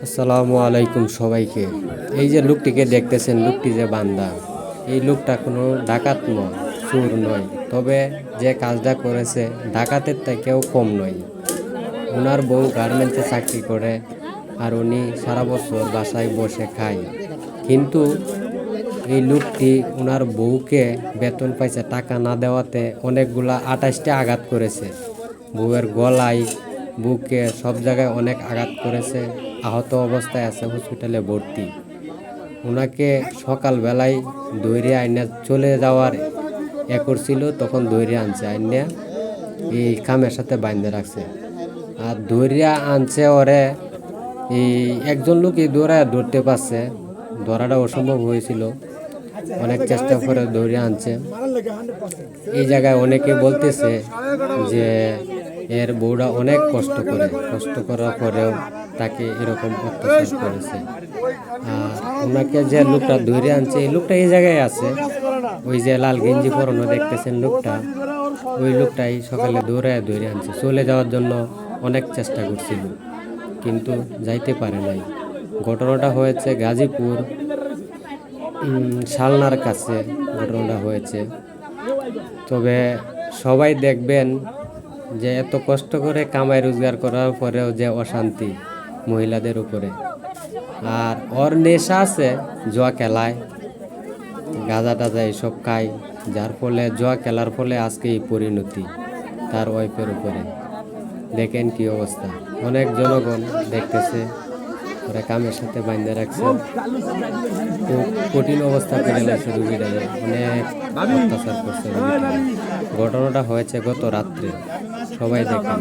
আসসালামু আলাইকুম সবাইকে। এই যে লোকটিকে দেখতেছেন, লোকটি যে বান্দা, এই লোকটা কোনো ডাকাত নয়, চোর নয়। তবে যে কাজটা করেছে ডাকাতের থেকেও কম নয়। ওনার বউ গার্মেন্টসে চাকরি করে, আর উনি সারা বছর বাসায় বসে খায়। কিন্তু এই লোকটি ওনার বউকে বেতন পাইছে টাকা না দেওয়াতে অনেকগুলা 28টা আঘাত করেছে। বউয়ের গলায়, বুকে, সব জায়গায় অনেক আঘাত করেছে। আহত অবস্থায় আছে, হসপিটালে ভর্তি। ওনাকে সকালবেলায় দৌড়ে আইনা চলে যাওয়ার করছিল, তখন দৌড়ে আনছে, আইনা এই কামের সাথে বাইন্ধে রাখছে। আর দৌড়িয়া আনছে ওরে, এই একজন লোকই ধরতে পারছে। ধরাটা অসম্ভব হয়েছিল, অনেক চেষ্টা করে দৌড়ে আনছে। এই জায়গায় অনেকে বলতেছে যে এর বউরা অনেক কষ্ট করার পরেও তাকে এরকম অত্যাচার করেছে। আর ওনাকে যে লোকটা ধরে আনছে, এই লোকটা এই জায়গায় আছে। ওই যে লাল গেঞ্জি পরানো দেখতেছেন লোকটা, ওই লোকটাই সকালে ধরে আনছে। চলে যাওয়ার জন্য অনেক চেষ্টা করছিল, কিন্তু যাইতে পারে নাই। ঘটনাটা হয়েছে গাজীপুর শালনার কাছে ঘটনাটা হয়েছে। তবে সবাই দেখবেন যে এত কষ্ট করে কামাই রোজগার করার পরেও যে অশান্তি মহিলাদের উপরে। আর ওর নেশা আছে জুয়া খেলায়, গাঁজা টাজা এইসব খায়, যার ফলে জুয়া খেলার ফলে আজকে এই পরিণতি তার ওয়াইফের উপরে। দেখেন কি অবস্থা, অনেক জনগণ দেখতেছে, ওরা কামের সাথে বাইন্ধে রাখছে। খুব কঠিন অবস্থা করে লাগছে রুগীটাকে, অনেক অত্যাচার করছে রুগীটা। ঘটনাটা হয়েছে গত রাত্রে, সবাই দেখেন।